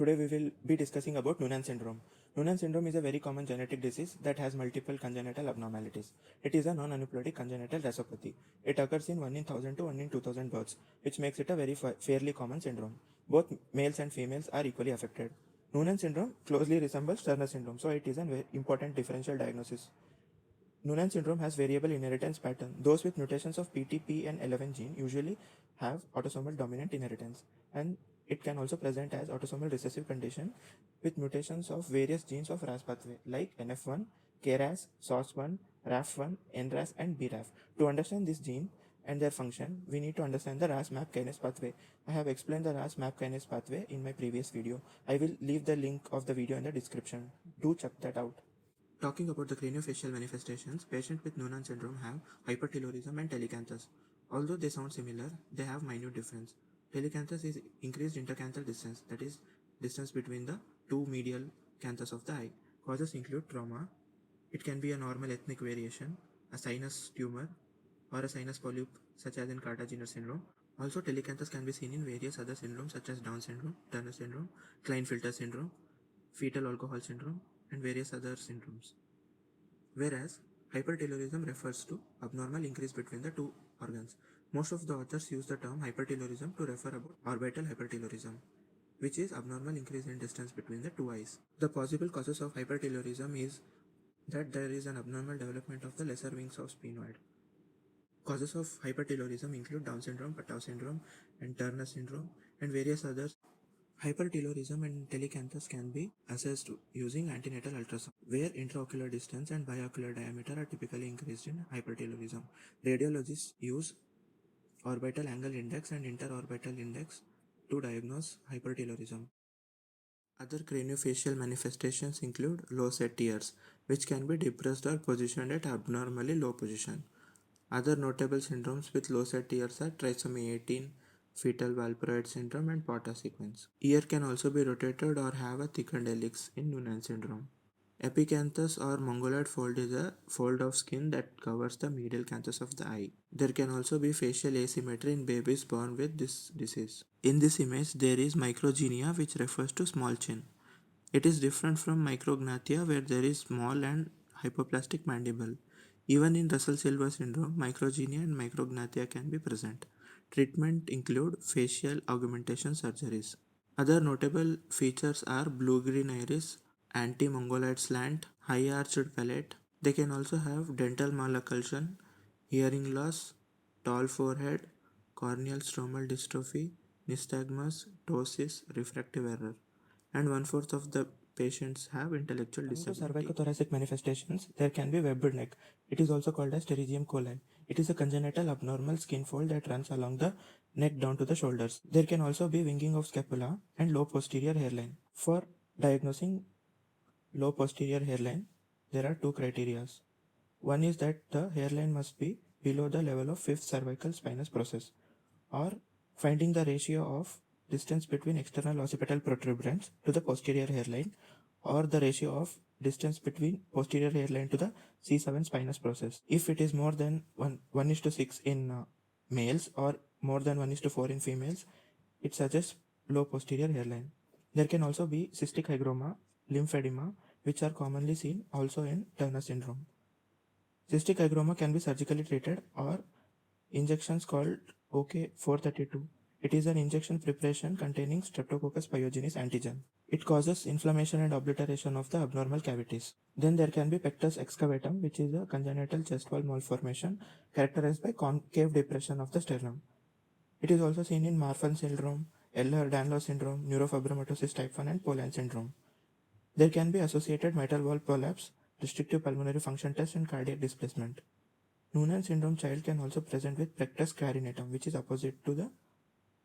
Today we will be discussing about Noonan syndrome. Noonan syndrome is a very common genetic disease that has multiple congenital abnormalities. It is a non-aneuploidy congenital rhizopathy. It occurs in 1 in 1000 to 1 in 2000 births, which makes it a very fairly common syndrome. Both males and females are equally affected. Noonan syndrome closely resembles Turner syndrome, so it is an very important differential diagnosis. Noonan syndrome has variable inheritance pattern. Those with mutations of PTPN11 gene usually have autosomal dominant inheritance, and it can also present as autosomal recessive condition with mutations of various genes of RAS pathway like NF1, KRAS, SOS1, RAF1, NRAS, and BRAF. To understand this gene and their function, we need to understand the RAS MAP kinase pathway. I have explained the RAS MAP kinase pathway in my previous video. I will leave the link of the video in the description. Do check that out. Talking about the craniofacial manifestations, patients with Noonan syndrome have hypertelorism and telecanthus. Although they sound similar, they have minute difference. Telecanthus is increased intercanthal distance, that is, distance between the two medial canthus of the eye. Causes include trauma. It can be a normal ethnic variation, a sinus tumor, or a sinus polyp, such as in Carter-Jenner syndrome. Also, telecanthus can be seen in various other syndromes such as Down syndrome, Turner syndrome, Klinefelter syndrome, fetal alcohol syndrome, and various other syndromes. Whereas hypertelorism refers to abnormal increase between the two organs. Most of the authors use the term hypertelorism to refer about orbital hypertelorism, which is abnormal increase in distance between the two eyes. The possible causes of hypertelorism is that there is an abnormal development of the lesser wings of sphenoid. Causes of hypertelorism include Down syndrome, Patau syndrome, and Turner syndrome, and various others. Hypertelorism and telecanthus can be assessed using antenatal ultrasound, where intraocular distance and biocular diameter are typically increased in hypertelorism. Radiologists use orbital angle index and interorbital index to diagnose hypertelorism. Other craniofacial manifestations include low set tears, which can be depressed or positioned at abnormally low position. Other notable syndromes with low set ears are trisomy 18, fetal valproate syndrome, and Porter sequence. Ear can also be rotated or have a thickened helix in Noonan syndrome. Epicanthus or mongoloid fold is a fold of skin that covers the medial canthus of the eye. There can also be facial asymmetry in babies born with this disease. In this image, there is microgenia, which refers to small chin. It is different from micrognathia, where there is small and hypoplastic mandible. Even in Russell-Silver syndrome, microgenia and micrognathia can be present. Treatment include facial augmentation surgeries. Other notable features are blue-green iris, anti-mongoloid slant, high-arched palate. They can also have dental malocclusion, hearing loss, tall forehead, corneal stromal dystrophy, nystagmus, ptosis, refractive error, and 1/4 of the patients have intellectual disability. Cervicothoracic manifestations, there can be webbed neck. It is also called as pterygium coli. It is a congenital abnormal skin fold that runs along the neck down to the shoulders. There can also be winging of scapula and low posterior hairline. For diagnosing low posterior hairline, there are two criteria. One is that the hairline must be below the level of fifth cervical spinous process, or finding the ratio of distance between external occipital protuberance to the posterior hairline, or the ratio of distance between posterior hairline to the C7 spinous process. If it is more than 1:6 in males or more than 1:4 in females, it suggests low posterior hairline. There can also be cystic hygroma, lymphedema, which are commonly seen also in Turner syndrome. Cystic hygroma can be surgically treated or injections called OK432. It is an injection preparation containing Streptococcus pyogenes antigen. It causes inflammation and obliteration of the abnormal cavities. Then there can be pectus excavatum, which is a congenital chest wall malformation characterized by concave depression of the sternum. It is also seen in Marfan syndrome, Ehlers-Danlos syndrome, neurofibromatosis type 1, and Poland syndrome. There can be associated mitral valve prolapse, restrictive pulmonary function test, and cardiac displacement. Noonan syndrome child can also present with pectus carinatum, which is opposite to the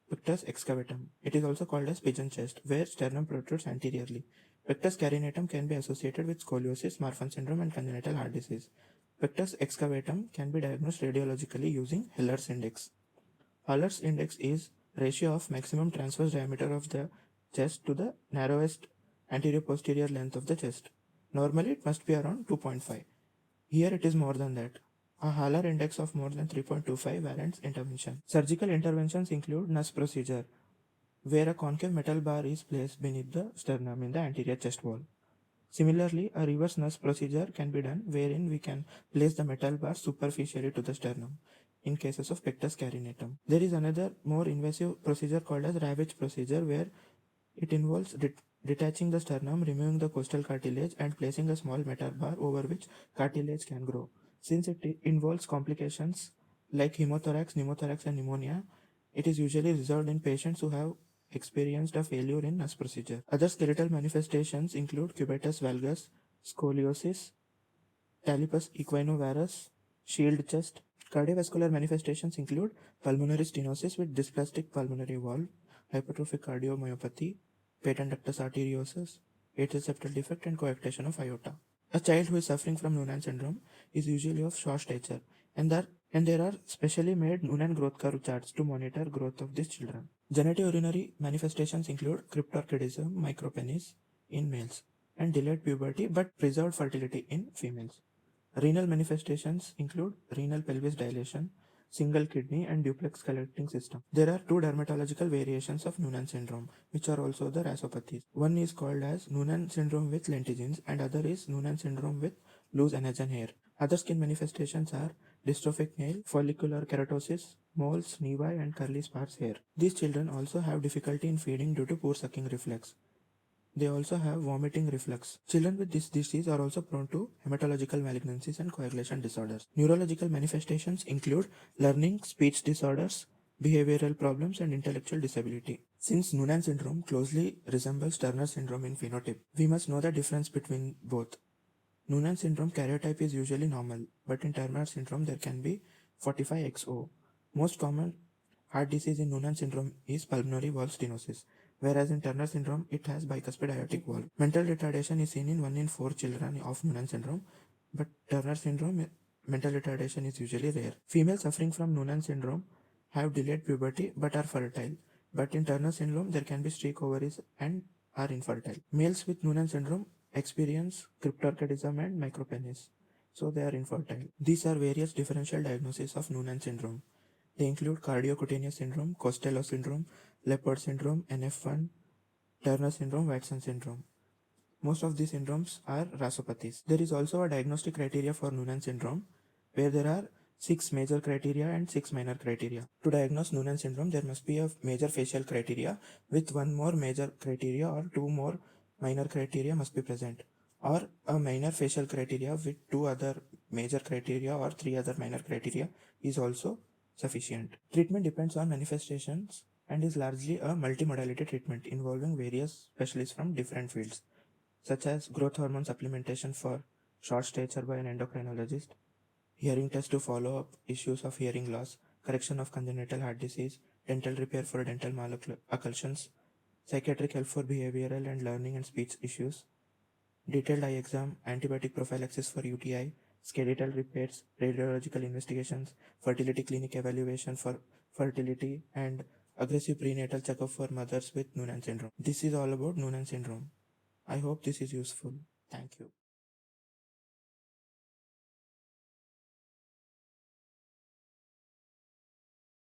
pectus excavatum. It is also called as pigeon chest, where sternum protrudes anteriorly. Pectus carinatum can be associated with scoliosis, Marfan syndrome, and congenital heart disease. Pectus excavatum can be diagnosed radiologically using Heller's index. Heller's index is ratio of maximum transverse diameter of the chest to the narrowest anterior posterior length of the chest. Normally it must be around 2.5. Here it is more than that. A Haller index of more than 3.25 warrants intervention. Surgical interventions include NUS procedure. where a concave metal bar is placed beneath the sternum in the anterior chest wall. Similarly, a reverse nurse procedure can be done wherein we can place the metal bar superficially to the sternum in cases of pectus carinatum. There is another more invasive procedure called as ravage procedure where it involves detaching the sternum, removing the costal cartilage and placing a small metal bar over which cartilage can grow. Since it involves complications like hemothorax, pneumothorax and pneumonia, it is usually reserved in patients who have experienced a failure in NUS procedure. Other skeletal manifestations include cubitus valgus, scoliosis, talipes equinovarus, shield chest. Cardiovascular manifestations include pulmonary stenosis with dysplastic pulmonary valve, hypertrophic cardiomyopathy, patent ductus arteriosus, atrial septal defect, and coarctation of aorta. A child who is suffering from Noonan syndrome is usually of short stature, and there are specially made Noonan growth curve charts to monitor growth of these children. Genitourinary manifestations include cryptorchidism, micropenis in males, and delayed puberty but preserved fertility in females. Renal manifestations include renal pelvis dilation, single kidney, and duplex collecting system. There are two dermatological variations of Noonan syndrome, which are also the rasopathies. One is called as Noonan syndrome with lentigens, and other is Noonan syndrome with loose anagen hair. Other skin manifestations are dystrophic nail, follicular keratosis, moles, nevi, and curly sparse hair. These children also have difficulty in feeding due to poor sucking reflex. They also have vomiting reflux. Children with this disease are also prone to hematological malignancies and coagulation disorders. Neurological manifestations include learning, speech disorders, behavioral problems, and intellectual disability. Since Noonan syndrome closely resembles Turner syndrome in phenotype, we must know the difference between both. Noonan syndrome karyotype is usually normal, but in Turner syndrome there can be 45XO. Most common heart disease in Noonan syndrome is pulmonary valve stenosis, whereas in Turner syndrome it has bicuspid aortic valve. Mental retardation is seen in 1 in 4 children of Noonan syndrome, but Turner syndrome mental retardation is usually rare. Females suffering from Noonan syndrome have delayed puberty but are fertile, but in Turner syndrome there can be streak ovaries and are infertile. Males with Noonan syndrome experience cryptorchidism and micropenis, so they are infertile. These are various differential diagnoses of Noonan syndrome. They include cardiocutaneous syndrome, Costello syndrome, Leopard syndrome, NF1, Turner syndrome, Watson syndrome. Most of these syndromes are rasopathies. There is also a diagnostic criteria for Noonan syndrome, where there are 6 major criteria and 6 minor criteria. To diagnose Noonan syndrome, there must be a major facial criteria with 1 more major criteria or 2 more minor criteria must be present, or a minor facial criteria with 2 other major criteria or 3 other minor criteria is also sufficient. Treatment depends on manifestations and is largely a multimodality treatment involving various specialists from different fields, such as growth hormone supplementation for short stature by an endocrinologist, hearing test to follow up issues of hearing loss, correction of congenital heart disease, dental repair for dental malocclusions, psychiatric help for behavioral and learning and speech issues, detailed eye exam, antibiotic prophylaxis for UTI, skeletal repairs, radiological investigations, fertility clinic evaluation for fertility, and aggressive prenatal checkup for mothers with Noonan syndrome. This is all about Noonan syndrome. I hope this is useful. Thank you.